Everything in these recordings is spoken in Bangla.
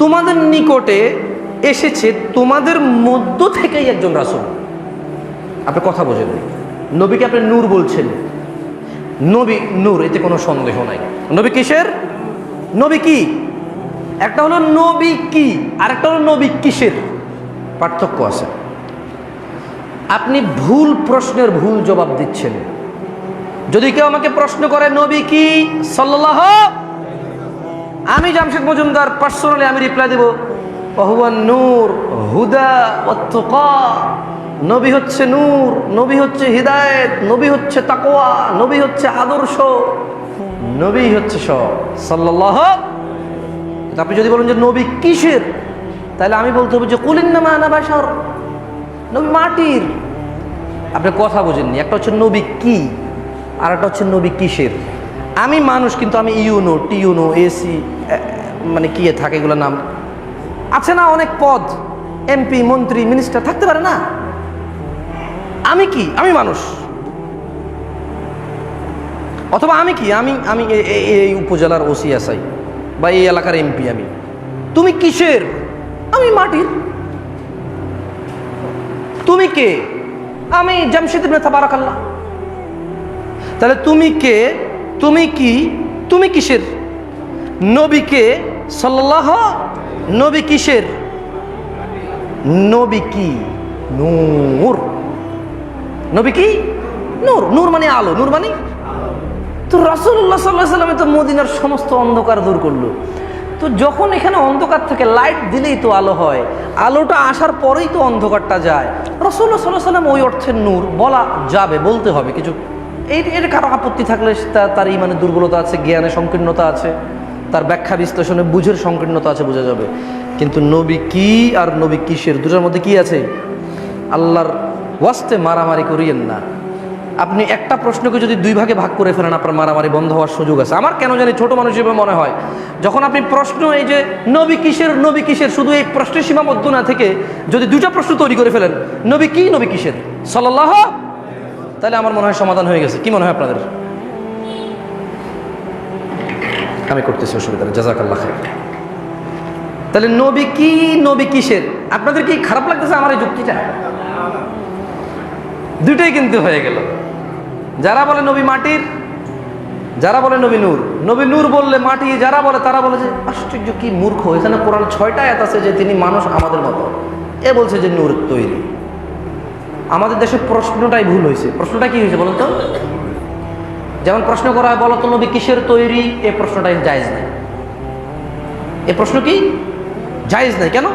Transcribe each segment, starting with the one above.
তোমাদের নিকটে এসেছে তোমাদের মধ্য থেকেই একজন রাসূল। আপনি কথা বোঝেন, নবীকে আপনি নূর বলছেন, নবী নূর, এতে কোনো সন্দেহ নাই। নবী কিসের? নবী কি? একটা হলো নবী কি, আর একটা হলো নবী কিসের, পার্থক্য আছে। আপনি ভুল প্রশ্নের ভুল জবাব দিচ্ছেন। যদি কেউ আমাকে প্রশ্ন করে নবী কি সাল্লাল্লাহু, আমি জামশেদ মজুমদার পার্সোনালি আমি রিপ্লাই দেব ওহুয়ান নূর হুদা ওয়াত তুকা। নবী হচ্ছে নূর, নবী হচ্ছে হিদায়েত, নবী হচ্ছে তাকওয়া, নবী হচ্ছে আদর্শ, নবী হচ্ছে সব সাল্লাল্লাহু। আপনি যদি বলেন যে নবী কিসের, তাহলে আমি বলতে হবে যে কুল ইন্নামা আনা বাশার, নবী মাটির। আপনি কথা বোঝেননি, একটা হচ্ছে নবী কি আর একটা হচ্ছে নবী কিসের। আমি মানুষ, কিন্তু আমি ইউনো টিউনো এসি মানে কি থাকে এগুলো নাম আছে না, অনেক পদ, এমপি মন্ত্রী মিনিস্টার থাকতে পারে না। আমি কি? আমি মানুষ। অথবা আমি কি? আমি আমি এই উপজেলার ওসি আসাই বা এই এলাকার এমপি। আমি, তুমি কিসের? আমি মাটির। তুমি কে? আমি জামশেদ ইবনে তাবারাকাল্লাহ। তাহলে তুমি কে, তুমি কি, তুমি কিসের? নবী কে সাল্লাল্লাহু, নবী কিসের? নবী কি? নূর। নবী কি? নূর। নূর মানে আলো, নূর মানে তো রাসূলুল্লাহ সাল্লাল্লাহু আলাইহি ওয়াসাল্লাম তো মদিনার সমস্ত অন্ধকার দূর করলো। তো যখন এখানে অন্ধকার থাকে, লাইট দিলেই তো আলো হয়, আলোটা আসার পরেই তো অন্ধকারটা যায়। রাসূলুল্লাহ সাল্লাল্লাহু আলাইহি ওয়াসাল্লাম ওই অর্থের নূর বলা যাবে, বলতে হবে কিছু। এর কারো আপত্তি থাকলে তার ইমানের দুর্বলতা আছে, জ্ঞানের সংকীর্ণতা আছে, তার ব্যাখ্যা বিশ্লেষণে বুঝের সংকীর্ণতা আছে, বোঝা যাবে। কিন্তু নবী কি আর নবী কিসের দুটার মধ্যে কি আছে? আল্লাহর ওয়াস্তে মারামারি করিয়েন না। আপনি একটা প্রশ্নকে যদি দুই ভাগে ভাগ করে ফেলেন, আপনার মারামারি বন্ধ হওয়ার সুযোগ আছে। আমার কেন জানি ছোট মানুষ হিসেবে মনে হয়, যখন আপনি প্রশ্ন এই যে নবী কিসের, নবী কিসের, শুধু এই প্রশ্নের সীমাবদ্ধ না থেকে যদি দুইটা প্রশ্ন তৈরি করে ফেলেন, নবী কি, নবী কিসের সাল্লাল্লাহু, তাহলে আমার মনে হয় সমাধান হয়ে গেছে। কি মনে হয় আপনাদের? আমি করতেছি, অসুবিধা নেই, জাযাকাল্লাহ খাইর। তাহলে নবী কি, নবী কিসের? আপনাদের কি খারাপ লাগতেছে আমার এই যুক্তিটা? দুইটাই কিন্তু হয়ে গেল। যারা বলে নবী মাটির, যারা বলে নবী নূর। নবী নূর বললে মাটি, যারা বলে তারা বলে যে আশ্চর্য, কি মূর্খ, এখানে কোরআন 6টা আয়াত আছে যে তিনি মানুষ আমাদের মতো, এ বলছে যে নূর তৈরি। আমাদের দেশে প্রশ্নটাই ভুল হয়েছে। প্রশ্নটা কি হয়েছে বলুন তো? যেমন প্রশ্ন করা হয়, বলো তো নবী কিসের তৈরি, এই প্রশ্নটাই জায়েজ নাই। এই প্রশ্ন কি জায়েজ নাই? কেন?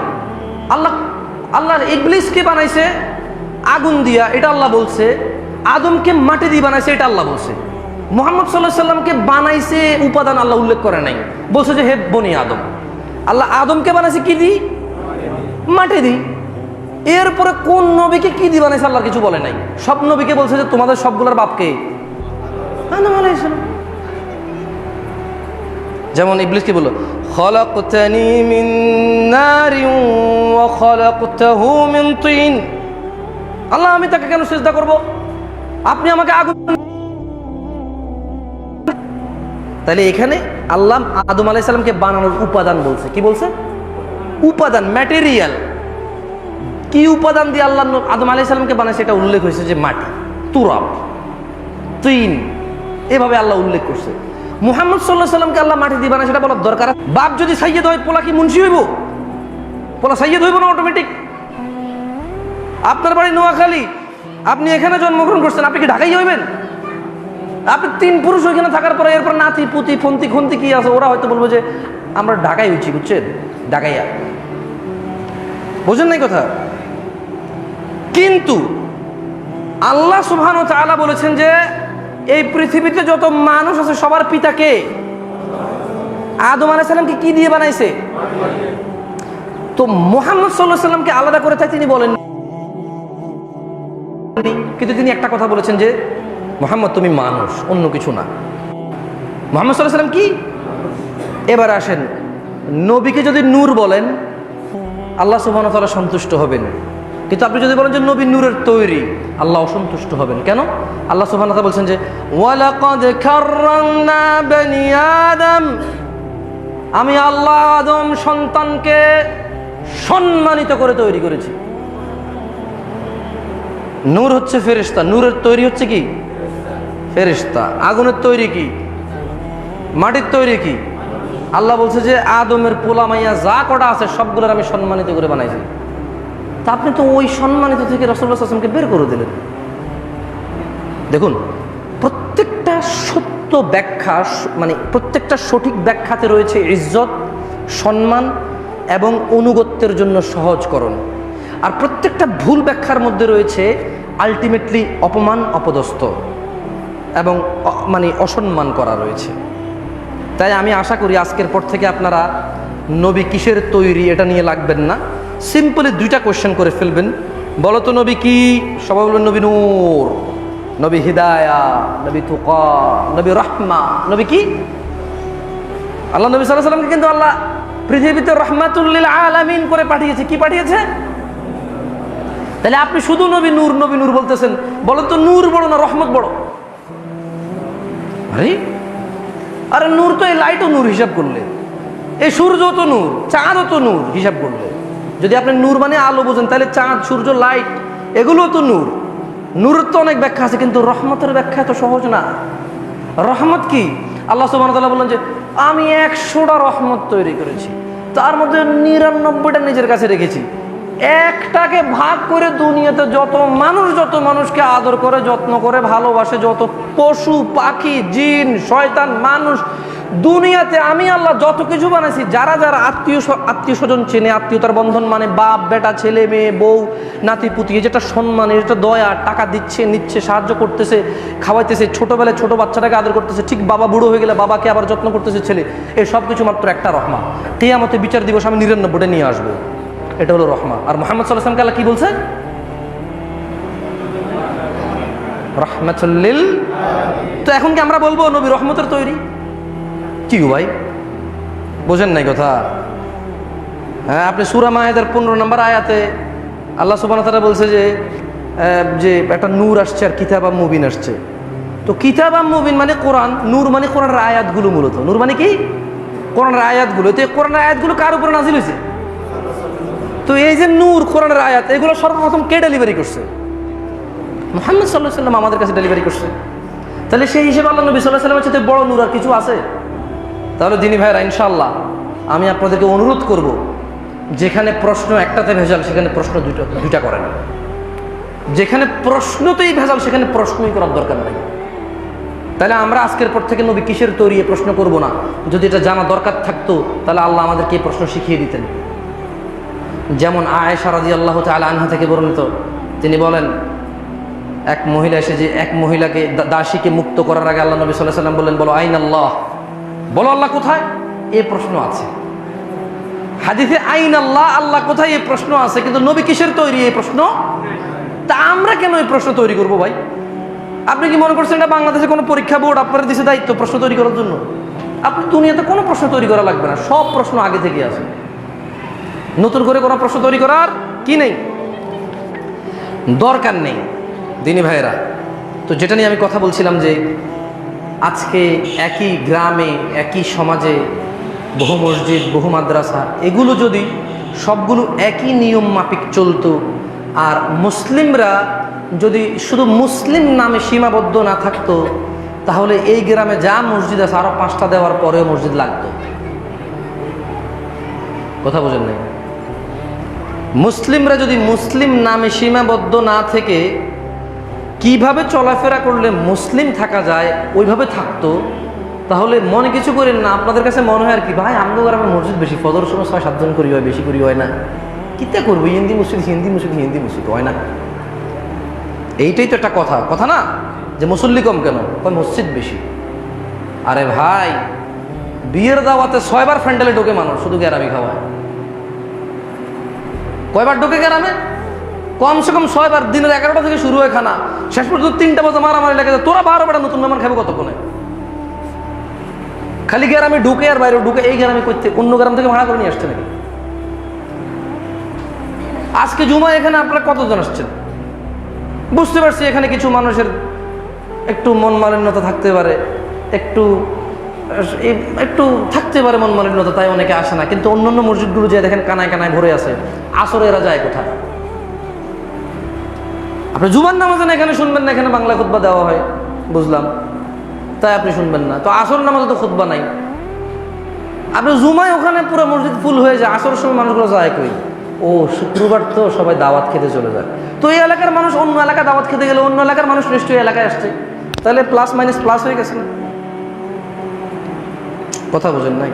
আল্লাহ ইবলিসকে বানাইছে আগুন দিয়া, এটা আল্লাহ বলছে। আদমকে মাটি দিয়ে বানাইছে, এটা আল্লাহ বলছে। মুহাম্মদ সাল্লাল্লাহু আলাইহি সাল্লামকে বানাইছে, উপাদান আল্লাহ উল্লেখ করে নাই, বলছে যে হে বনি আদম। আল্লাহ আদমকে বানাইছে কি দি? মাটি দি। এরপরে কোন নবীকে কি দিয়ে বানাইছে আল্লাহর কিছু বলে নাই। সব নবীকে বলছে যে তোমাদের সবগুলোর বাপকে আদম আলাইহিস সালাম। যেমন ইবলিস কি বলল, খলাকতানি মিন নারিন ওয়া খলাকতাহু মিন তিন। আল্লাহ, আমি তাকে কেন সিজদা করব? আপনি আমাকে আগুন। তাহলে এখানে আল্লাহ আদম আলাইহিস সালামকে বানানোর উপাদান বলছে। কি বলছে? উপাদান, ম্যাটেরিয়াল। কি উপাদান দিয়ে আল্লাহ আদম আলাইহিস সালামকে বানাইছে এটা উল্লেখ হয়েছে যে মাটি, তুরাব, তিন, এভাবে আল্লাহ উল্লেখ করছে। মুহাম্মদ সাল্লাল্লাহু আলাইহি সাল্লামকে আল্লাহ মাটি দিয়ে বানাইছে, এটা বলার দরকার? বাপ যদি সাইয়্যেদ হয়, পোলা কি মুন্সি হইব? পোলা সাইয়্যেদ হইব না অটোমেটিক? আপনার বাড়ি নোয়াখালী, আপনি এখানে জন্মগ্রহণ করছেন, আপনি কি ঢাকাই হইবেন? আপনি 3 পুরুষ ওইখানে থাকার পরে এরপর নাতি পুতি ফন্তি খন্তি কি আছে, ওরা হয়তো বলবো যে আমরা ঢাকায় হইছি, বুঝছেন, ঢাকাইয়া। বোঝেন নাই কথা? কিন্তু আল্লাহ সুবহানাহু ওয়া তাআলা বলেছেন যে এই পৃথিবীতে যত মানুষ আছে সবার পিতা কে? আদম আলাইহিস সালামকে কি দিয়ে বানাইছে? তো মুহাম্মদ সাল্লাল্লাহু আলাইহি সাল্লামকে আলাদা করে তাই তিনি বলেন, কিন্তু তিনি একটা কথা বলেছেন যে মুহাম্মদ তুমি মানুষ, অন্য কিছু না। মুহাম্মদ সাল্লাল্লাহু আলাইহি সাল্লাম কি? এবার আসেন, নবীকে যদি নূর বলেন, আল্লাহ সুবহানাহু ওয়া তাআলা সন্তুষ্ট হবেন। কিন্তু আপনি যদি বলেন যে নবী নূরের তৈরি, আল্লাহ অসন্তুষ্ট হবেন। কেন? আল্লাহ সুবহানাহু ওয়া তাআলা বলছেন যে ওয়ালাকাদ কাররামনা বনি আদম, আমি আল্লাহ আদম সন্তানকে সম্মানিত করে তৈরি করেছি। নূর হচ্ছে ফেরেশতা, নূরের তৈরি হচ্ছে কি ফেরেশতা। আগুনের তৈরি কি? মাটির তৈরি কি? আল্লাহ বলছে যে আদমের পোলা মাইয়া যা কটা আছে সবগুলোর আমি সম্মানিত করে বানাইছি। তা আপনি তো ওই সম্মানিত থেকে রাসূলুল্লাহ সাল্লাল্লাহু আলাইহি ওয়াসাল্লামকে বের করে দিলেন। দেখুন, প্রত্যেকটা সত্য ব্যাখ্যা, মানে প্রত্যেকটা সঠিক ব্যাখ্যাতে রয়েছে ইজ্জত, সম্মান এবং অনুগত্যের জন্য সহজকরণ। আর প্রত্যেকটা ভুল ব্যাখ্যার মধ্যে রয়েছে আলটিমেটলি অপমান, অপদস্থ এবং মানে অসম্মান করা রয়েছে। তাই আমি আশা করি আজকের পর থেকে আপনারা নবী কিসের তৈরি এটা নিয়ে লাগবেন না, সিম্পলি দুইটা কোয়েশ্চেন করে ফেলবেন। বলো তো নবী কি? সবাই বলবেন নবী নূর, নবী হিদায়া, নবী তুকা, নবী রাহমা। নবী কি? আল্লাহ নবী সাল্লাল্লাহু আলাইহি ওয়াসাল্লামকে কিন্তু আল্লাহ পৃথিবীতে রাহমাতুল লিল আলামিন করে পাঠিয়েছে। কি পাঠিয়েছে? তাহলে আপনি শুধু নবী নূর, নবী নূর বলতেছেন। বলেন তো নূর বড় না রহমত বড়? আরে নূর তো এই লাইটও নূর হিসাব করলে, এই সূর্য তো নূর, চাঁদও তো নূর হিসাব করলে। যদি আপনি নূর মানে আলো বোঝেন তাহলে চাঁদ, সূর্য, লাইট এগুলো তো নূর। নূরের তো অনেক ব্যাখ্যা আছে, কিন্তু রহমতের ব্যাখ্যা তো সহজ না। রহমত কি? আল্লাহ সুবহানাহু ওয়া তাআলা বললেন যে আমি 100টা রহমত তৈরি করেছি, তার মধ্যে 99টা নিজের কাছে রেখেছি, একটাকে ভাগ করে দুনিয়াতে যত মানুষকে আদর করে, যত্ন করে, ভালোবাসে, যত পশু পাখি, জিন, শয়তান, মানুষ, দুনিয়াতে আমি আল্লাহ যত কিছু বানাইছি, যারা যারা আত্মীয় স্বজন চেনে, আত্মীয়তার বন্ধন মানে বাপ বেটা, ছেলে মেয়ে, বউ, নাতি পুতি, যেটা সম্মান, যেটা দয়া, টাকা দিচ্ছে, নিচ্ছে, সাহায্য করতেছে, খাওয়াইতেছে, ছোটবেলায় ছোট বাচ্চাটাকে আদর করতেছে, ঠিক বাবা বুড়ো হয়ে গেলে বাবাকে আবার যত্ন করতেছে ছেলে, এই সব কিছু মাত্র একটা রহমত। কিয়ামতে বিচার দিবস আমি 99টা নিয়ে আসবো, এটা হলো রহমত। আর মুহাম্মদ সাল্লাল্লাহু আলাইহি ওয়াসাল্লামকে আল্লাহ কি বলছে? রাহমাতুল লিল। তো এখন কি আমরা বলবো নবী রহমতের তৈরি? কি গো ভাই, বোঝেন নাই কথা? হ্যাঁ, আপনি সূরা মায়েদার 15 নম্বর আয়াতে আল্লাহ সুবহানাহু ওয়া তাআলা বলছে যে একটা নূর আসছে আর কিতাব মুবিন আসছে। তো কিতাব মুবিন মানে কোরআন, নূর মানে কোরআনের আয়াতগুলো। মূলত নূর মানে কি? কোরআনের আয়াতগুলো। তো এই কোরআনের আয়াতগুলো কার উপরে নাযিল হয়েছে? তো এই যে নূর, কোরআনের আয়াত, এগুলো সর্বপ্রথম কে ডেলিভারি করছে? মুহাম্মদ সাল্লাল্লাহু আলাইহি ওয়াসাল্লাম আমাদের কাছে ডেলিভারি করছে। তাহলে সেই হিসেবে আল্লাহ নবী সাল্লাল্লাহু আলাইহি ওয়াসাল্লামের সাথে বড় নূর আর কিছু আছে? তাহলে দিনী ভাইরা, ইনশাআল্লাহ আমি আপনাদেরকে অনুরোধ করব, যেখানে প্রশ্ন একটাতে ভেজাল সেখানে প্রশ্ন দুইটা করেন। যেখানে প্রশ্নতেই ভেজাল সেখানে প্রশ্নই করার দরকার নেই। তাহলে আমরা আজকের পর থেকে নবী কিসের তৈরি প্রশ্ন করব না। যদি এটা জানা দরকার থাকতো তাহলে আল্লাহ আমাদেরকে এই প্রশ্ন শিখিয়ে দিতেন। যেমন আয়েশা রাদিয়াল্লাহু তাআলা আনহা থেকে বর্ণিত, তিনি বলেন এক মহিলা এসে যে এক মহিলাকে, দাসীকে মুক্ত করার আগে আল্লাহ নবী সাল্লাল্লাহু আলাইহি ওয়াসাল্লাম বললেন, বলো আইন আল্লাহ, বলো আল্লাহ কোথায়? এই প্রশ্ন আছে হাদিসে, আইন আল্লাহ, আল্লাহ কোথায়, এই প্রশ্ন আছে। কিন্তু নবী কিসের তৈরি এই প্রশ্ন? তা আমরা কেন এই প্রশ্ন তৈরি করব ভাই? আপনি কি মনে করছেন এটা বাংলাদেশে কোনো পরীক্ষা বোর্ড আপনার দিছে দায়িত্ব প্রশ্ন তৈরি করার জন্য? আপনি দুনিয়াতে কোনো প্রশ্ন তৈরি করা লাগবে না, সব প্রশ্ন আগে থেকে আছে। নতুন করে কোনো প্রশ্ন তৈরি করার কি নেই, দরকার নেই দিনী ভাইয়েরা। তো যেটা নিয়ে আমি কথা বলছিলাম যে আজকে একই গ্রামে, একই সমাজে বহু মসজিদ, বহু মাদ্রাসা, এগুলো যদি সবগুলো একই নিয়ম মাফিক চলতো, আর মুসলিমরা যদি শুধু মুসলিম নামে সীমাবদ্ধ না থাকতো, তাহলে এই গ্রামে যা মসজিদ আছে আরো 5টা দেওয়ার পরেও মসজিদ লাগতো। কথা বোঝেন নাই? মুসলিমরা যদি মুসলিম নামে সীমাবদ্ধ না থেকে কিভাবে চলাফেরা করলে মুসলিম থাকা যায় ওইভাবে থাকতো, তাহলে মনে কিছু করেন না। আপনাদের কাছে মনে হয় আর কি, ভাই আমগো গ্রামে মসজিদ বেশি, ফজর সময় 6-7 জন করি হয়, বেশি করি হয় না, কিতা করবো, হিন্দি মসজিদ হয় না। এইটাই তো একটা কথা না, যে মুসল্লি কম কেন, মসজিদ বেশি। আরে ভাই, বিয়ের দাওয়াতে 6 বার ফ্যান্ডেলে ঢোকে মানুষ, শুধু গ্যারামি খাওয়ায়। কয়বার ঢোকে গ্রামে? কমসে কম 6 বার। দিনের 11টা থেকে শুরু হয় খানা, শেষ পর্যন্ত 3টা বাজে মারামারি লেগে যায়। তোরা 12 বেটা নতুন মেহমান খাবে কতক্ষণে? খালি গ্রামে ঢুকে আর বাইরে ঢুকে। এই গ্রামে করতে অন্য গ্রাম থেকে ভাড়া করে নিয়ে আসছে নাকি? আজকে জুমা এখানে আপনারা কতজন আসছেন? বুঝতে পারছি এখানে কিছু মানুষের একটু মন মালিন্যতা থাকতে পারে, একটু একটু থাকতে পারে মন মালিন্যতা, তাই অনেকে আসে না। কিন্তু অন্য অন্য মসজিদগুলো যে দেখেন কানায় কানায় ভরে আছে, আসরে এরা যায় কোথায়? আপনি জুমার নামাজে না এখানে শুনবেন না, এখানে বাংলা খুতবা দেওয়া হয়, বুঝলাম, তাই আপনি শুনবেন না। তো আসর নামাজে তো খুতবা নাই, আপনি জুমায় ওখানে পুরো মসজিদ ফুল হয়ে যায়, আসরের সময় মানুষগুলো যায় কই? ও শুক্রবার তো সবাই দাওয়াত খেতে চলে যায়। তো এই এলাকার মানুষ অন্য এলাকায় দাওয়াত খেতে গেলে অন্য এলাকার মানুষ নিশ্চয়ই এলাকায় আসছে, তাহলে প্লাস মাইনাস প্লাস হয়ে গেছে না? কথা বোঝেন নাই?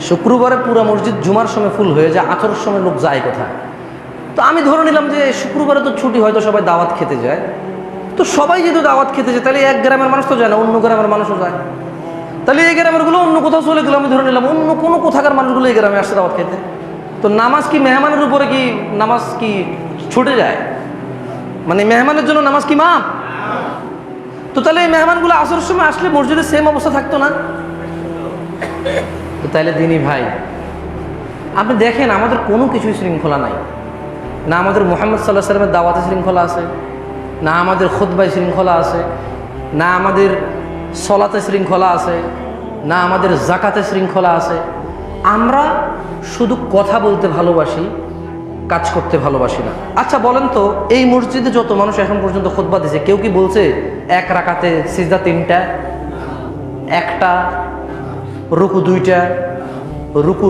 শুক্রবারে পুরো মসজিদ জুমার সময় ফুল হয়ে যায়, আসরের সময় লোক যায় কোথায়? তো আমি ধরে নিলাম যে শুক্রবারে তো ছুটি, হয়তো সবাই দাওয়াত খেতে যায়। তো সবাই যেহেতু দাওয়াত খেতে যায়, তাহলে এক গ্রামের মানুষ তো যায় না, অন্য গ্রামের মানুষও যায়। তাহলে এই গ্রামের গুলো অন্য কোথাও চলে গেলো, আমি ধরে নিলাম অন্য কোনো কোথাকার মানুষগুলো এই গ্রামে আসছে দাওয়াত খেতে। তো নামাজ কি মেহমানের উপরে কি নামাজ কি ছুটে যায়? মানে মেহমানের জন্য নামাজ কি মা? তো তাহলে এই মেহমানগুলো আসরের সময় আসলে মসজিদে সেম অবস্থা থাকতো না? তো তাহলে দিনী ভাই, আপনি দেখেন আমাদের কোনো কিছুই শৃঙ্খলা নাই। না আমাদের মুহাম্মদ সাল্লাল্লাহু আলাইহি ওয়াসাল্লামের দাওয়াতে শৃঙ্খলা আছে, না আমাদের খুতবায় শৃঙ্খলা আছে, না আমাদের সলাতে শৃঙ্খলা আছে, না আমাদের জাকাতে শৃঙ্খলা আছে। আমরা শুধু কথা বলতে ভালোবাসি, কাজ করতে ভালোবাসি না। আচ্ছা বলেন তো, এই মসজিদে যত মানুষ এখন পর্যন্ত খুতবা দিয়েছে, কেউ কি বলছে এক রাকাতে সিজদা 3টা, একটা রুকু 2টা, রুকু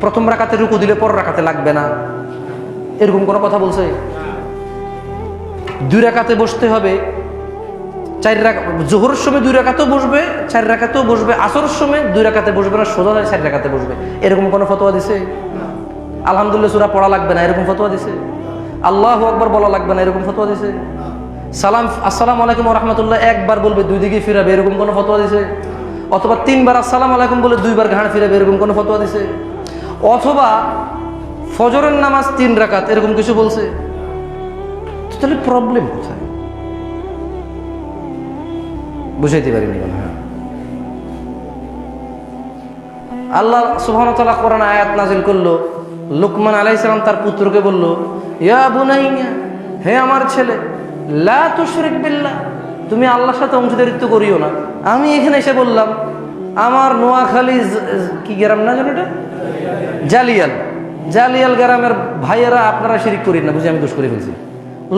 প্রথম রাকাতে রুকু দিলে পর রাকাতে লাগবে না, এরকম কোনো কথা বলছে? 2 রাকাতে বসতে হবে, 4 রাকাত, জোহরের সময় 2 রাকাতেও বসবে, 4 রাকাতেও বসবে, আসরের সময় 2 রাকাতে বসবে না, সোজা 4 রাকাতে বসবে, এরকম কোনো ফতোয়া দিছে? আলহামদুলিল্লাহ সূরা পড়া লাগবে না, এরকম ফতোয়া দিছে? আল্লাহু আকবার বলা লাগবে না, এরকম ফতোয়া দিছে? সালাম আসসালামু আলাইকুম ওয়া রাহমাতুল্লাহ একবার বলবে 2 দিকে ফিরাবে, এরকম কোনো ফতোয়া দিছে? অথবা 3 বার আসসালামু আলাইকুম বলে 2 বার ঘাড় ফিরাবে, এরকম কোনো ফতোয়া দিছে? অথবা ফজরের নামাজ 3 রাকাত, এরকম কিছু বলছে? তাহলে প্রবলেম কোথায়? বুঝাইতে পারিনি মনে হয়। আল্লাহ সুবহানাহু ওয়া তাআলা কোরআনে আয়াত নাযিল করলো, লুকমান আলাইহিস সালাম তার পুত্রকে বলল, ইয়া বুনাইয়া, হে আমার ছেলে, লা তুশরিক বিল্লাহ, তুমি আল্লাহর সাথে অংশীদারিত্ব করিও না। আমি এখানে এসে বললাম, আমার নোয়াখালী কি গ্রাম না জানো এটা, জালিয়াল গ্রামের ভাইয়েরা আপনারা শিরিক করেন না, বুঝি আমি দোষ করে ফেলছি।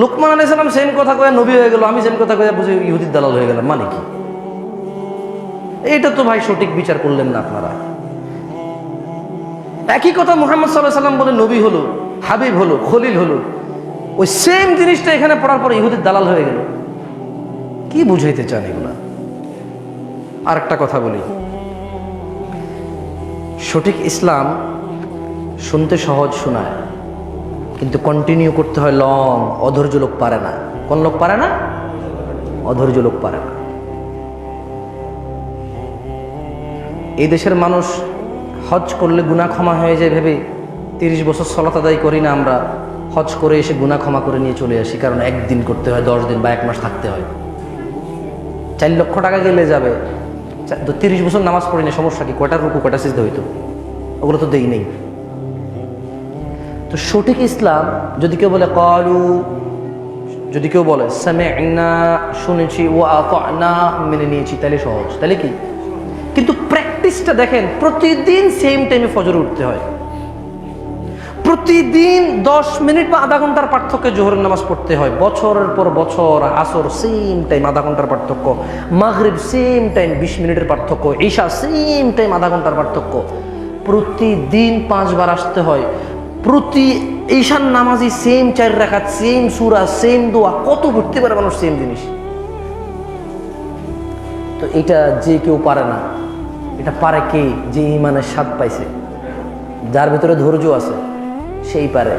লুকমান আলাইহিস সালাম সেম কথা কয়ে নবী হয়ে গেল, আমি সেম কথা কয়ে বুঝি ইহুদির দালাল হয়ে গেলাম, মানে কি? এটা তো ভাই সঠিক বিচার করলেন না আপনারা। একই কথা মুহাম্মদ সাল্লাল্লাহু আলাইহি ওয়াসাল্লাম বলে নবী হলো, হাবিব হলো, খলিল হলো, ওই সেম জিনিসটা এখানে পড়ার পরে ইহুদির দালাল হয়ে গেল। কি বুঝাইতে চান এগুলা? আর একটা কথা বলি, সঠিক ইসলাম শুনতে সহজ শোনায়, কিন্তু কন্টিনিউ করতে হয় লং। অধৈর্য লোক পারে না। কোন লোক পারে না? অধৈর্য লোক পারে না। এই দেশের মানুষ হজ করলে গুনাহ ক্ষমা হয়ে যায় ভেবে 30 বছর সালাত আদায় করি না আমরা, হজ করে এসে গুনাহ ক্ষমা করে নিয়ে চলে আসি, কারণ একদিন করতে হয়, 10 দিন বা 1 মাস থাকতে হয়। 4 লক্ষ টাকা গেলে যাবে, তো 30 বছর নামাজ পড়ি না, সমস্যা কি? কয়টা রুকু কয়টা সিজদা হইতো? ওগুলো তো দেই নেই। তো সঠিক ইসলাম যদি কেউ বলে ক্বালু, যদি কেউ বলে সামি'না, শুনেছি, ওয়া আতা'না, মেনে নিয়েছি, তাহলে সহজ। তাহলে কি? কিন্তু প্র্যাকটিসটা দেখেন, প্রতিদিন সেম টাইমে ফজর উঠতে হয়, প্রতিদিন 10 মিনিট বা আধা ঘন্টার পার্থক্যে জোহরের নামাজ পড়তে হয়, বছরের পর বছর। আসর সেম টাইম, আধা ঘন্টার পার্থক্য। মাগরিব সেম টাইম, 20 মিনিটের পার্থক্য। ঈশা সেম টাইম, আধা ঘন্টার পার্থক্য। প্রতিদিন 5 বার আসতে হয়। প্রতি ঈশার নামাজই সেম 4 রাকাত, সেম সূরা, সেম দোয়া। কত ঘুরতে পারে মানুষ সেম জিনিস? তো এটা যে কেউ পারে না। এটা পারে কে? যে ঈমানের স্বাদ পাইছে, যার ভিতরে ধৈর্য আছে, সেই পারে।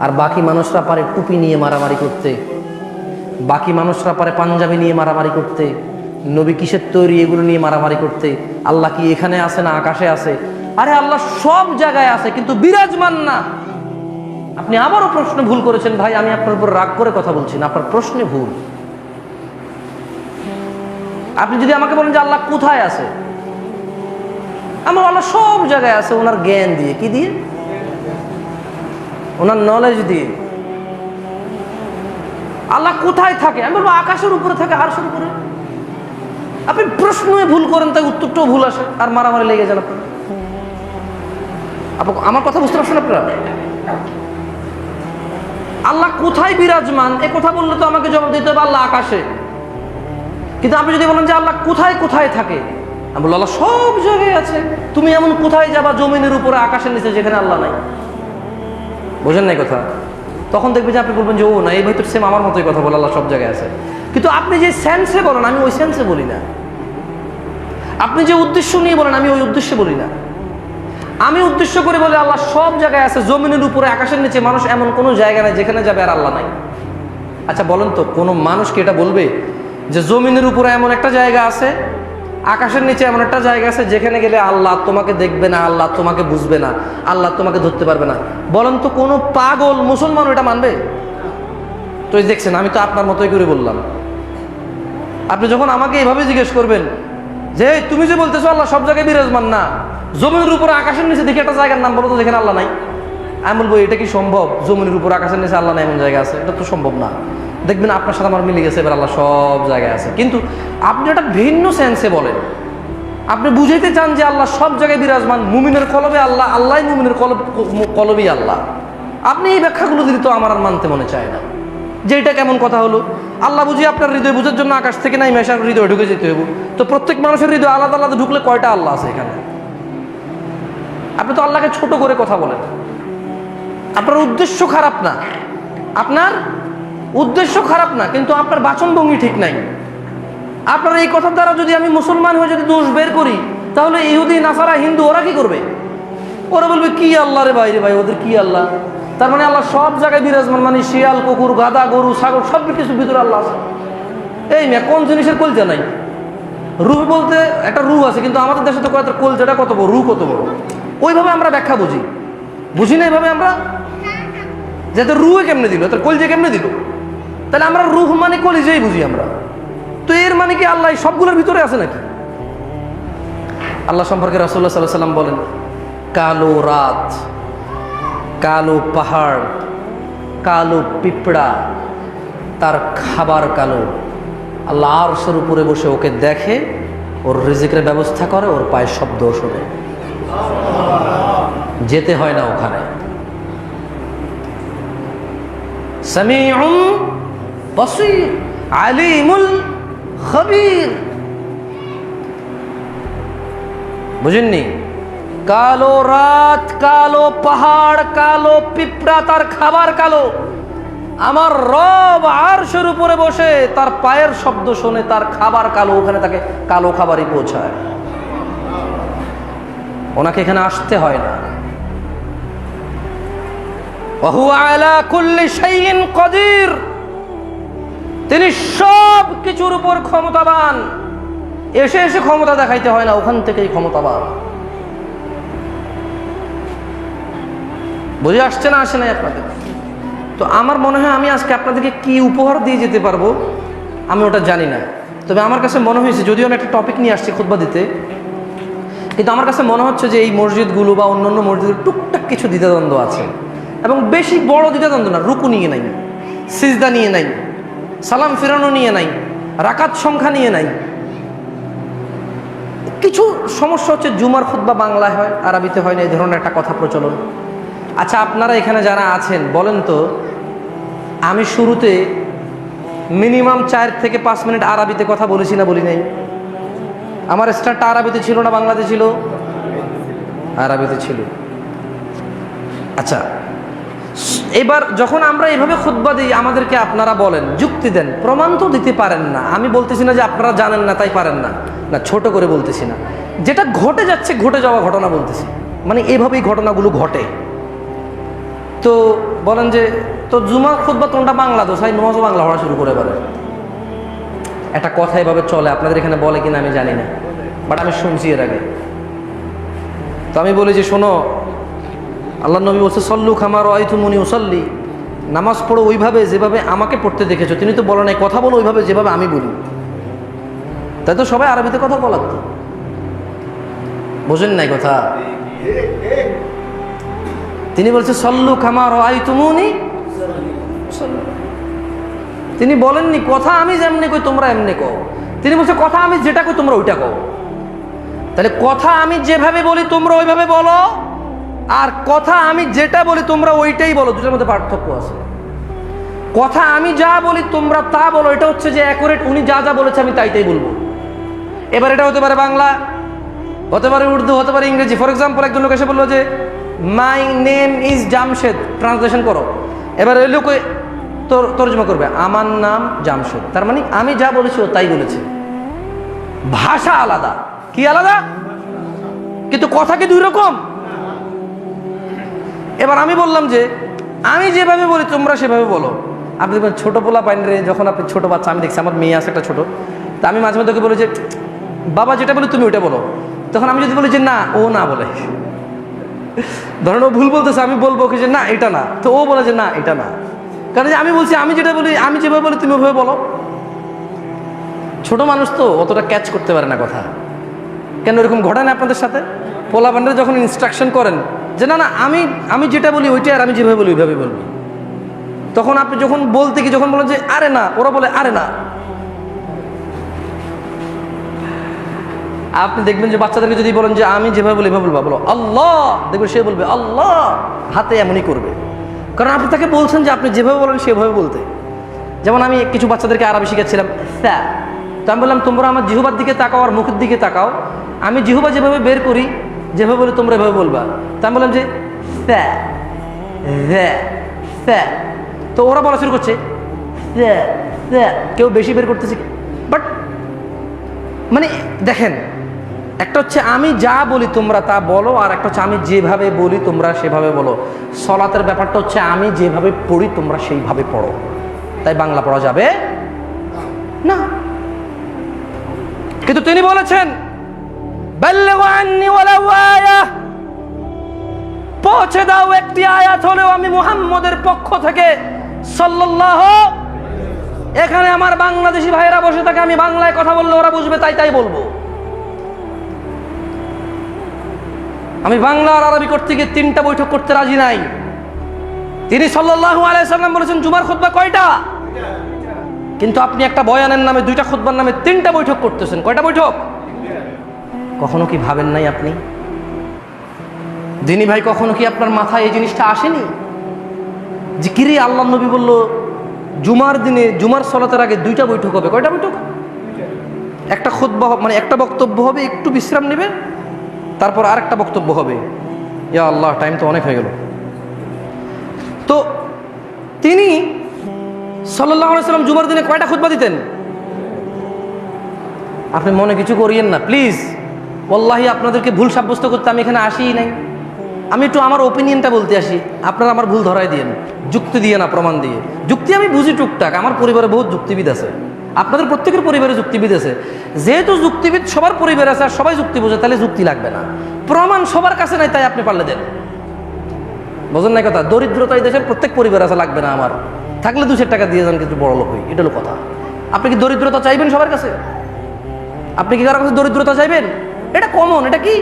আর বাকি মানুষরা পারে টুপি নিয়ে মারামারি করতে, বাকি মানুষরা পারে পাঞ্জাবি নিয়ে মারামারি করতে, নবী কিসের তৈরি এগুলো নিয়ে মারামারি করতে। আল্লাহ কি এখানে আছে না আকাশে আছে? আরে আল্লাহ সব জায়গায় আছে, কিন্তু বিরাজমান না। আপনি আবারও প্রশ্নে ভুল করেছেন ভাই, আমি আপনার উপর রাগ করে কথা বলছি না, আপনার প্রশ্নে ভুল। আপনি যদি আমাকে বলেন যে আল্লাহ কোথায় আছে, আমার আল্লাহ সব জায়গায় আছে, ওনার জ্ঞান দিয়ে। কি দিয়ে? ওনার নলেজ দিয়ে। আল্লাহ কোথায় থাকে? আমি বলবো আকাশের উপরে থাকে, আরশের উপরে। আপনি প্রশ্নই ভুল করেন, তাই উত্তরটাও ভুল আসে, আর মারামারি লেগে যান আপনার। আমার কথা বুঝতে পারছেন আপনারা? আল্লাহ কোথায় বিরাজমান এ কথা বললে তো আমাকে জবাব দিতে হবে আল্লাহ আকাশে। কিন্তু আপনি যদি বলেন যে আল্লাহ কোথায় কোথায় থাকে, আমি বললাম আল্লাহ সব জায়গায় আছে। তুমি এমন কোথায় যাবা জমিনের উপরে আকাশের নিচে যেখানে আল্লাহ নাই? বোঝেন নাই কথা? তখন দেখবে যে আপনি বলবেন যে ও না, এই ভাই তো সেম আমার মতোই কথা বলে, আল্লাহ সব জায়গায় আছে। কিন্তু আপনি যে সেন্সে বলেন আমি ওই সেন্সে বলি না। আপনি যে উদ্দেশ্য নিয়ে বলেন আমি ওই উদ্দেশ্যে বলি না। আমি উদ্দেশ্য করে বলি আল্লাহ সব জায়গায় আছে, জমিনের উপরে আকাশের নিচে। মানুষ এমন কোনো জায়গা নাই যেখানে যাবে আর আল্লাহ নাই। আচ্ছা বলেন তো, কোনো মানুষ কি এটা বলবে যে জমিনের উপরে এমন একটা জায়গা আছে, আকাশের নিচে এমন একটা জায়গা আছে যেখানে গেলে আল্লাহ তোমাকে দেখবে না, আল্লাহ তোমাকে বুঝবে না, আল্লাহ তোমাকে ধরতে পারবে না? বলেন তো কোনো পাগল মুসলমান এটা মানবে? তো দেখছেন, আমি তো আপনার মতোই করে বললাম। আপনি যখন আমাকে এইভাবে জিজ্ঞেস করবেন যে তুমি যে বলতেছো আল্লাহ সব জায়গায় বিরাজমান না, জমিনের উপরে আকাশের নিচে দেখে একটা জায়গার নাম বলো তো যেখানে আল্লাহ নাই। আমি বলবো এটা কি সম্ভব? জমিনের উপর আকাশের নিচে আল্লাহ নাই এমন জায়গা আছে? এটা তো সম্ভব না। দেখবেন আপনার সাথে আমার মিলে গেছে, এবার আল্লাহ সব জায়গায় আছে। কিন্তু আপনি একটা ভিন্ন সেন্সে বলেন, আপনি বুঝাইতে চান যে আল্লাহ সব জায়গায় বিরাজমান, মুমিনের কলবে আল্লাহ, আল্লাহ মুমিনের কলবেই আল্লাহ। আপনি এই ব্যাখ্যাগুলো দিলে তো আমার আর মানতে মনে চায় না যে এটা কেমন কথা হলো। আল্লাহ বুঝি আপনার হৃদয় বুঝার জন্য আকাশ থেকে নাই মেশার হৃদয় ঢুকে যেতে হবে। তো প্রত্যেক মানুষের হৃদয় আলাদা আলাদা ঢুকলে কয়টা আল্লাহ আছে এখানে? আপনি তো আল্লাহকে ছোট করে কথা বলেন। আপনার উদ্দেশ্য খারাপ না, আপনার উদ্দেশ্য খারাপ না, কিন্তু আপনার বাচনভঙ্গি ঠিক নাই। আপনার এই কথার দ্বারা যদি আমি মুসলমান হয়ে যদি দোষ বের করি, তাহলে ইহুদি নাসারা হিন্দু ওরা কি করবে? ওরা বলবে কি আল্লাহ রে ভাই রে ভাই, ওদের কি আল্লাহ? তার মানে আল্লাহ সব জায়গায় বিরাজমান, মানে শিয়াল, কুকুর, গাধা, গরু, ছাগল সব কিছুর ভিতরে আল্লাহ আছে। এই মেয়ে কোন জিনিসের কলজা নাই? রুহ বলতে একটা রুহ আছে, কিন্তু আমাদের দেশে তো কলজাটা কত বড়, রুহ কত বড়। ওইভাবে আমরা ব্যাখ্যা বুঝি না এইভাবে আমরা, যাতে রুহে কেমনে দিল, তার কলজা কেমনে দিল? তাহলে আমরা রুহ মানে কলিজাই বুঝি আমরা। তো এর মানে কি আল্লাহ সবগুলোর ভিতরে আছে নাকি? আল্লাহ সম্পর্কে রাসূলুল্লাহ সাল্লাল্লাহু আলাইহি সাল্লাম বলেন, কালো রাত, কালো পাহাড়, কালো পিঁপড়া, তার খাবার কালো। আল্লাহ আরশের উপরে বসে ওকে দেখে, ওর রিজিকের ব্যবস্থা করে, ওর পায়ের শব্দ শোনে, যেতে হয় না ওখানে। সামিউন বাসীর আলিমুল খবীর। বুঝেননি? কালো রাত, কালো পাহাড়, কালো পিঁপড়া, তার খাবার কালো। আমার রব আরশের উপরে বসে তার পায়ের শব্দ শোনে, তার খাবার কালো, ওখানে তাকে কালো খাবারই পৌঁছায়, ওনাকে এখানে আসতে হয় না। ওয়াহুয়া আলা কুল্লি শাইইন কাদির, তিনি সব কিছুর উপর ক্ষমতাবান। এসে এসে ক্ষমতা দেখাইতে হয় না, ওখান থেকেই ক্ষমতাবান। বুঝে আসছে না আসে নাই আপনাদের? তো আমার মনে হয় আমি আজকে আপনাদেরকে কি উপহার দিয়ে যেতে পারবো আমি ওটা জানি না। তবে আমার কাছে মনে হয়েছে, যদিও আমি একটা টপিক নিয়ে আসছি খুতবা দিতে, কিন্তু আমার কাছে মনে হচ্ছে যে এই মসজিদগুলো বা অন্যান্য মসজিদের টুকটাক কিছু দ্বিধাদ্বন্দ্ব আছে, এবং বেশি বড় দ্বিধাদ্বন্দ্ব না। রুকু নিয়ে নাই, সিজদা নিয়ে নাই, সালাম ফিরানো নিয়ে নাই, রাকাত সংখ্যা নিয়ে নাই। কিছু সমস্যা হচ্ছে জুমার খুতবা বাংলায় হয়, আরবিতে হয় না, এই ধরনের একটা কথা প্রচলন। আচ্ছা আপনারা এখানে যারা আছেন বলেন তো, আমি শুরুতে মিনিমাম 4 থেকে 5 মিনিট আরবিতে কথা বলেছি না বলি নাই? আমার স্টার্টটা আরবিতে ছিল না বাংলাতে ছিল? আরবিতে ছিল। আচ্ছা এবার যখন আমরা এভাবে খুতবা দিই, আমাদেরকে আপনারা বলেন, যুক্তি দেন, প্রমাণ তো দিতে পারেন না। আমি বলতেছি না যে আপনারা জানেন না তাই পারেন না, না ছোট করে বলতেছি না, যেটা ঘটে যাচ্ছে ঘটে যাওয়া ঘটনা বলতেছি, মানে এভাবেই ঘটনাগুলো ঘটে। তো বলেন যে তো জুমা খুতবা তোমরা বাংলা তো সাই নমাজও বাংলা পড়া শুরু করে পারে। একটা কথা এভাবে চলে, আপনাদের এখানে বলে কিনা আমি জানি না, বাট আমি শুনছি এর আগে। তো আমি বলি যে শোনো, আল্লাহ নবী বলছে সল্লু খামা রাআইতুমুনি উসাল্লি, নামাজ পড়ো ওইভাবে যেভাবে আমাকে পড়তে দেখেছো। তিনি তো বলেন নাই কথা বলো ওইভাবে যেভাবে আমি বলি, তাই তো সবাই আরবিতে কথা বলার। তো বোঝেন নাই কথা? তিনি বলছে সল্লু খামা রাআইতুমুনি উসাল্লি। তিনি বলেননি কথা আমি যেমনি কই তোমরা এমনি কও। তিনি বলছে কথা আমি যেটা কই তোমরা ওইটা কও। তাহলে কথা আমি যেভাবে বলি তোমরা ওইভাবে বলো, আর কথা আমি যেটা বলি তোমরা ওইটাই বলো, দুটোর মধ্যে পার্থক্য আছে। কথা আমি যা বলি তোমরা তা বলো, এটা হচ্ছে যে অ্যাকুরেট, উনি যা যা বলেছে আমি তাই তাই বলবো। এবার এটা হতে পারে বাংলা, হতে পারে উর্দু, হতে পারে ইংরেজি। ফর এক্সাম্পল একজন লোক এসে বললো যে my name is Jamshed, translation করো। এবার ওই লোক তর্জমা করবে আমার নাম জামশেদ, তার মানে আমি যা বলেছি ও তাই বলেছে। ভাষা আলাদা, কি আলাদা, কিন্তু কথা কি দুই রকম। এবার আমি বললাম যে আমি যেভাবে বলি তোমরা সেভাবে বলো। আপনি দেখবেন ছোট পোলা পাইনরে, যখন আপনি ছোট বাচ্চা, আমি দেখছি আমার মেয়ে আছে একটা ছোট, তা আমি মাঝে মধ্যে বলি যে বাবা যেটা বলি তুমি ওইটা বলো। তখন আমি যদি বলি যে না, ও না বলে, ধরেন ও ভুল বলতেছে, আমি বলবো কি যে না এটা না, তো ও বলে যে না এটা না, কারণ আমি বলছি আমি যেটা বলি, আমি যেভাবে বলি তুমি ওভাবে বলো। ছোট মানুষ তো অতটা ক্যাচ করতে পারে না কথা। কেন এরকম ঘটে না আপনাদের সাথে? পোলা পাইনরে যখন ইনস্ট্রাকশন করেন যে না না আমি যেটা বলি ওইটাই, আর আমি যেভাবে বলি ওইভাবে বলবি, তখন আপনি যখন বলতে কি, যখন বলেন যে আরে না, ওরা বলে আরে না। আপনি দেখবেন যে বাচ্চাদেরকে যদি বলেন যে আমি যেভাবে বলি এভাবে বলবো, বলো আল্লাহ, দেখবেন সে বলবে আল্লাহ, হাতে এমনই করবে, কারণ আপনি তাকে বলছেন যে আপনি যেভাবে বলেন সেভাবে বলতে। যেমন আমি কিছু বাচ্চাদেরকে আরবি শিখাচ্ছিলাম, স্যার, তো আমি বললাম তোমরা আমার জিহ্বার দিকে তাকাও আর মুখের দিকে তাকাও, আমি জিহ্বা যেভাবে বের করি যেভাবে বলি তোমরা এভাবে বলবা। তা আমি বললাম যে স্যার, স্যার, তো ওরা বলা শুরু করছে স্যার, স্যার, কেউ বেশি বের করতেছে। বাট মানে দেখেন, একটা হচ্ছে আমি যা বলি তোমরা তা বলো, আর একটা হচ্ছে আমি যেভাবে বলি তোমরা সেভাবে বলো। সলাতের ব্যাপারটা হচ্ছে আমি যেভাবে পড়ি তোমরা সেইভাবে পড়ো, তাই বাংলা পড়া যাবে না। কিন্তু তিনি বলেছেন বাল্লিগু আন্নি ওয়ালাউ আয়াহ, পৌঁছে দাও একটি আয়াত হলেও আমি মুহাম্মদের পক্ষ থেকে সাল্লাল্লাহু। এখানে আমার বাংলাদেশি ভাইয়েরা বসে থাকে, আমি বাংলায় কথা বললে ওরা বুঝবে তাই তাই বলবো। আমি বাংলা আর আরবি করতে গিয়ে 3টা বৈঠক করতে রাজি নাই। তিনি সাল্লাল্লাহু আলাইহি সাল্লাম বলেছেন জুমার খুতবা কয়টা, কিন্তু আপনি একটা বয়ানের নামে 2টা খুতবার নামে 3টা বৈঠক করতেছেন। কয়টা বৈঠক? কখনো কি ভাবেন নাই আপনি? দিনী ভাই, কখনো কি আপনার মাথায় এই জিনিসটা আসেনি যে কিরে আল্লাহ নবী বলল জুমার দিনে জুমার সলাতের আগে 2টা বৈঠক হবে? কয়টা বৈঠক? একটা খুতবা, মানে একটা বক্তব্য হবে, একটু বিশ্রাম নেবে, তারপর আরেকটা বক্তব্য হবে। ইয়া আল্লাহ, টাইম তো অনেক হয়ে গেল। তো তিনি সাল্লাল্লাহু আলাইহি সাল্লাম জুমার দিনে কয়টা খুতবা দিতেন? আপনি মনে কিছু করিয়েন না প্লিজ, ওয়াল্লাহি আপনাদেরকে ভুল সাব্যস্ত করতে আমি এখানে আসিই নাই। আমি একটু আমার ওপিনিয়নটা বলতে আসি, আপনারা আমার ভুল ধরাই দিয়েন, যুক্তি দিয়ে না, প্রমাণ দিয়ে। যুক্তি আমি বুঝি টুকটাক, আমার পরিবারে বহুত যুক্তিবিদ আছে, আপনাদের প্রত্যেকের পরিবারে যুক্তিবিদ আছে। যেহেতু যুক্তিবিদ সবার পরিবারে আছে আর সবাই যুক্তি বোঝে, তাহলে যুক্তি লাগবে না। প্রমাণ সবার কাছে নাই, তাই আপনি পারলে দেন। বোঝেন নাই কথা? দরিদ্রতা এই দেশের প্রত্যেক পরিবার আছে, লাগবে না আমার, থাকলে 200 টাকা দিয়ে যান, কিছু বড় লোক হই, এটা হলো কথা। আপনি কি দরিদ্রতা চাইবেন সবার কাছে? আপনি কি কারো কাছে দরিদ্রতা চাইবেন? এটা কমন, এটা কি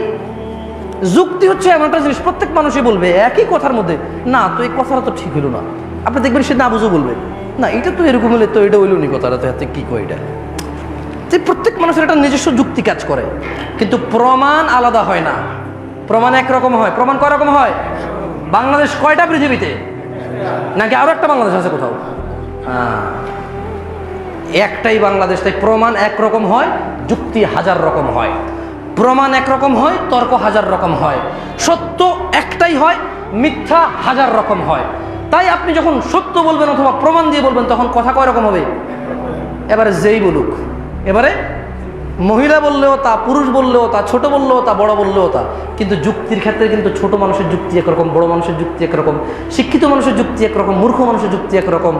যুক্তি হচ্ছে এমন একটা জিনিস, প্রত্যেক মানুষই বলবে একই কথার মধ্যে, না তো এই কথাটা তো ঠিক হলো না। আপনি দেখবেন সে না বুঝে বলবে, না এটা তো এরকম হলে তো এটা হইল নি, কথাটা তো এত কি কয় এটা। যে প্রত্যেক মানুষের একটা নিজস্ব যুক্তি কাজ করে, কিন্তু প্রমাণ আলাদা হয় না। প্রমাণ একরকম হয়। প্রমাণ কয় রকম হয়? বাংলাদেশ কয়টা পৃথিবীতে? নাকি আরো একটা বাংলাদেশ আছে কোথাও? একটাই বাংলাদেশ। তাই প্রমাণ একরকম হয়, যুক্তি 1000 রকম হয়। প্রমাণ একরকম হয়, তর্ক 1000 রকম হয়। সত্য একটাই হয়, মিথ্যা 1000 রকম হয়। তাই আপনি যখন সত্য বলবেন অথবা প্রমাণ দিয়ে বলবেন, তখন কথা কয় রকম হবে? এবারে যেই বলুক, এবারে মহিলা বললেও তা, পুরুষ বললেও তা, ছোট বললেও তা, বড় বললেও তা। কিন্তু যুক্তির ক্ষেত্রে কিন্তু ছোট মানুষের যুক্তি একরকম, বড় মানুষের যুক্তি একরকম, শিক্ষিত মানুষের যুক্তি একরকম, মূর্খ মানুষের যুক্তি একরকম,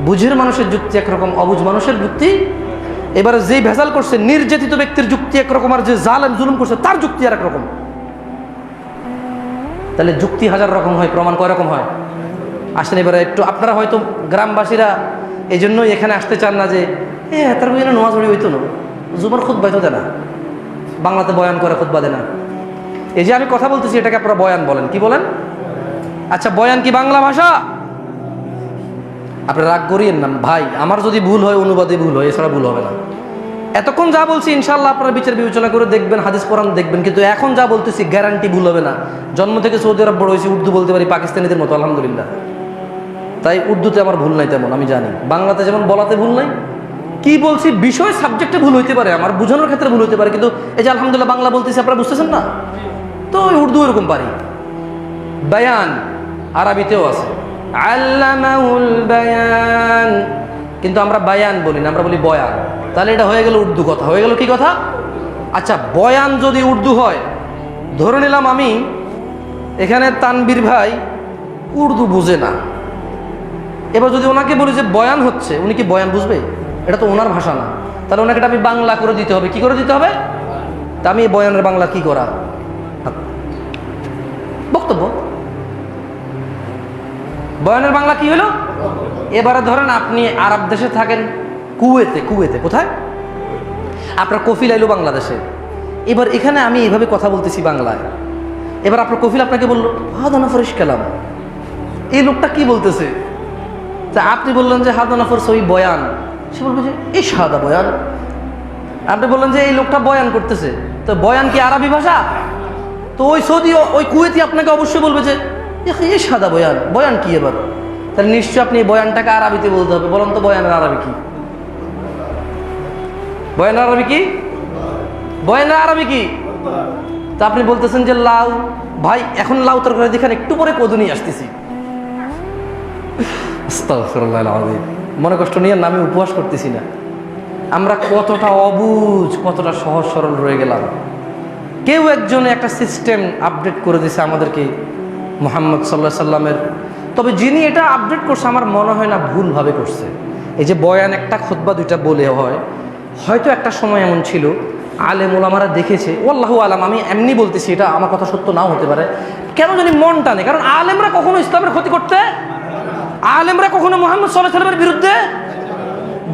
বুঝের মানুষের যুক্তি একরকম, অবুঝ মানুষের যুক্তি। এবারে যেই ভেজাল করছে, নির্যাতিত ব্যক্তির যুক্তি একরকম, আর যে জালেম জুলুম করছে তার যুক্তি আর একরকম। তাহলে যুক্তি 1000 রকম হয়, প্রমাণ কয় রকম হয়? আসেন এবারে একটু, আপনারা হয়তো গ্রামবাসীরা এই জন্যই এখানে আসতে চান না যে তার বই নোয়াজ পড়ি হইতো না, জুমার খুতবা তো দেয় না, বাংলাতে বয়ান করে খুতবা দেয় না। এই যে আমি কথা বলতেছি এটাকে আপনারা বয়ান বলেন, কি বলেন? আচ্ছা, বয়ান কি বাংলা ভাষা? আপনি রাগ করিয়েন না ভাই, আমার যদি ভুল হয় অনুবাদে ভুল হয়, এছাড়া ভুল হবে না। এতক্ষণ যা বলছি ইনশাআল্লাহ আপনারা বিচার বিবেচনা করে দেখবেন, হাদিস কোরআন দেখবেন, কিন্তু এখন যা বলতেছি গ্যারান্টি ভুল হবে না। জন্ম থেকে সৌদি আরব বড় হয়েছি, উর্দু বলতে পারি পাকিস্তানিদের মতো, আলহামদুলিল্লাহ। তাই উর্দুতে আমার ভুল নাই তেমন, আমি জানি। বাংলাতে যেমন বলাতে ভুল নাই, কি বলছি বিষয় সাবজেক্টে ভুল হইতে পারে, আমার বোঝানোর ক্ষেত্রে ভুল হইতে পারে, কিন্তু এই যে আলহামদুলিল্লাহ বাংলা বলতেছি আপনারা বুঝতেছেন না, তো উর্দু এরকম পারি। বায়ান আরবিতেও আছে, আল্লামাহুল বায়ান, কিন্তু আমরা বায়ান বলি না, আমরা বলি বয়ান। তাহলে এটা হয়ে গেল উর্দু কথা, হয়ে গেল কি কথা? আচ্ছা, বয়ান যদি উর্দু হয়, ধরে নিলাম আমি এখানে তানবীর ভাই উর্দু বুঝে না, এবার যদি ওনাকে বলি যে বয়ান হচ্ছে, উনি কি বয়ান বুঝবে? এটা তো ওনার ভাষা না, তাহলে ওনাকে আমি বাংলা করে দিতে হবে। কি করে দিতে হবে? তা আমি বয়ানের বাংলা কি করা? বক্তব্য। বয়ানের বাংলা কি হলো? এবারে ধরেন আপনি আরব দেশে থাকেন, কুয়েতে, কুয়েতে কোথায় আপনার কফিল আইলো বাংলাদেশে, এবার এখানে আমি এইভাবে কথা বলতেছি বাংলায়, এবার আপনার কফিল আপনাকে বললো হাদানা ফরিশ কালাম, এই লোকটা কি বলতেছে? তা আপনি বললেন যে হাদানা ফর সই বয়ান, সে বলবে যে এই সাদা বয়ান। আপনি বললেন যে এই লোকটা বয়ান করতেছে, তো বয়ান কি আরবি ভাষা? তো ওই সৌদি ওই কুয়েতি আপনাকে অবশ্যই বলবে যে এই সাদা বয়ান, বয়ান কি? এবার তাহলে নিশ্চয় আপনি এই বয়ানটাকে আরবিতে বলতে হবে। বলেন তো বয়ানের আরবি কি? বয়ানের আরবি কি? বয়ানের আরবি কি? তা আপনি বলতেছেন যে লাউ, ভাই এখন লাউ তরকারি দেখেন, একটু পরে কদু নিয়ে আসতেছি। আস্তাগফিরুল্লাহ আল-আযীম। মনে কষ্ট নিয়ে আমি উপহাস করতেছি না। আমরা কতটা অবুঝ, কতটা সহজ সরল রয়ে গেলাম। কেউ একজনে একটা সিস্টেম আপডেট করে দিয়েছে আমাদেরকে, মুহাম্মদ সাল্লাল্লাহু আলাইহি সাল্লামের। তবে যিনি এটা আপডেট করছে আমার মনে হয় না ভুলভাবে করছে। এই যে বয়ান একটা খুতবা দুইটা বলে হয়, হয়তো একটা সময় এমন ছিল আলেম ওলামারা দেখেছে, আল্লাহু আলাম, আমি এমনি বলতেছি, এটা আমার কথা সত্য নাও হতে পারে, কেন জানি মন টানে। কারণ আলেমরা কখনো ইসলামের ক্ষতি করতে, আলেমরা কখনো মুহাম্মদ সাল্লাল্লাহু আলাইহি সাল্লামের বিরুদ্ধে,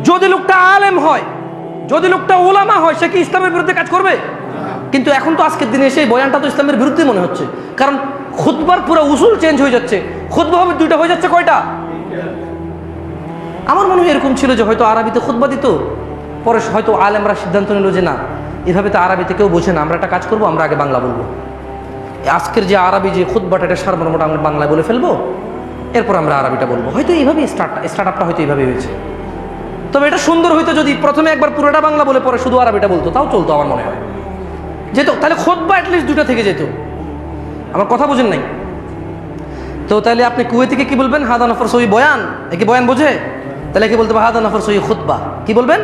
যদি লোকটা আলেম হয়, যদি লোকটা ওলামা হয়, সে কি ইসলামের বিরুদ্ধে কাজ করবে? কিন্তু এখন তো আজকের দিনে এসে বয়ানটা তো ইসলামের বিরুদ্ধে মনে হচ্ছে, কারণ খুতবার পুরো উসুল চেঞ্জ হয়ে যাচ্ছে। খুতবা হবে দুইটা, হয়ে যাচ্ছে কয়টা? আমার মনে হয় এরকম ছিল যে হয়তো আরবিতে খুতবা দিত, পরে হয়তো আলেমরা সিদ্ধান্ত নিল যে না, এভাবে তো আরবিতে কেউ বোঝে না, আমরা একটা কাজ করবো, আমরা আগে বাংলা বলবো। আজকের যে আরবি যে খুতবাটা, এটা সারমর্মটা আমরা বাংলায় বলে ফেলবো, এরপর আমরা আরবিটা বলবো। হয়তো এইভাবেই স্টার্ট আপটা হয়তো এইভাবে হয়েছে। তবে এটা সুন্দর হইতো যদি প্রথমে একবার পুরোটা বাংলা বলে পরে শুধু আরবিটা বলতো, তাও চলতো আমার মনে হয়, যেত। তাহলে খুতবা অ্যাটলিস্ট দুটা থেকে যেত। আমার কথা বুঝেন নাই তো? তাহলে আপনি কুয়েতিকে কি বলবেন? হাদা নফর সই বয়ান। একে বয়ান বোঝে? তাহলে কি বলতে হবে? হাদা নফর সই খুতবা। কি বলবেন?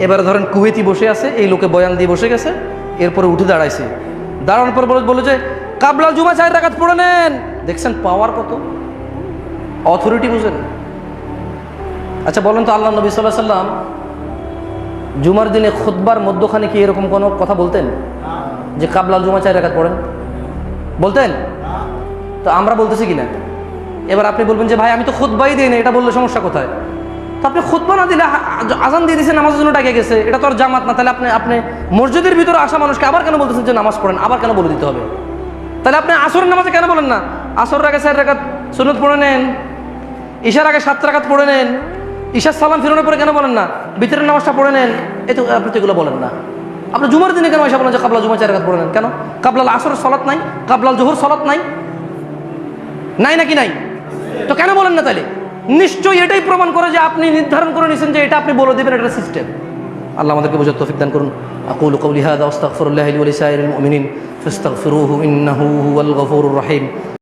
এবারে ধরেন কুয়েতি বসে আছে, এই লোকে বয়ান দিয়ে বসে গেছে, এরপরে উঠে দাঁড়াইছে, দাঁড়ানোর পর বলে যে কাবলাল জুমা 4 রাকাত পড়ে নেন। দেখছেন পাওয়ার কত, অথরিটি বুঝেন? আচ্ছা বলেন তো, আল্লাহ নবী সাল্লাল্লাহু আলাইহি সাল্লাম জুমার দিনে খুতবার মধ্যখানে কি এরকম কোনো কথা বলতেন যে কাবলাল জুমা 4 রাকাত পড়েন? বলতেন? তো আমরা বলতেছি কিনা? এবার আপনি বলবেন যে ভাই আমি তো খুতবাই দিই না, এটা বললে সমস্যা কোথায়? তো আপনি খুতবা না দিলে আজান দিয়ে দিয়েছেন, নামাজের জন্য ডাকে গেছে, এটা তো আর জামাত না। তাহলে আপনি মসজিদের ভিতরে আসা মানুষকে আবার কেন বলতেছেন যে নামাজ পড়েন? আবার কেন বলে দিতে হবে? তাহলে আপনি আসরের নামাজে কেন বলেন না আসরের আগে 4 রাকাত সুন্নত পড়ে নেন, ঈশার আগে 7 রাকাত পড়ে নেন, ঈশার সালাম ফিরানোর পরে কেন বলেন না ভিতরের নামাজটা পড়ে নেন? এই তো আপনি তো এগুলো বলেন না। আপনি জুমার দিনে কেন এসে বলেন যে কাবলা জুমা 4 রাকাত পড়ে নেন? কেন? কাবলাল আসরের সালাত নাই? কাবলাল জোহর সালাত নাই? নাই নাকি নাই? তো কেন বলেন না? তাহলে নিশ্চয়ই এটাই প্রমাণ করে যে আপনি নির্ধারণ করে নিয়েছেন যে এটা আপনি বলে দিবেন, এটা সিস্টেম। আল্লাহ আমাদেরকে বোঝার তৌফিক দান করুন। আকুলু কওলি হাযা ওয়াস্তাগফিরুল্লাহ লি ওয়া লিসাইরিল মুমিনিন ফাস্তাগফিরুহু ইন্নাহু হুয়াল গফুরুর রহিম।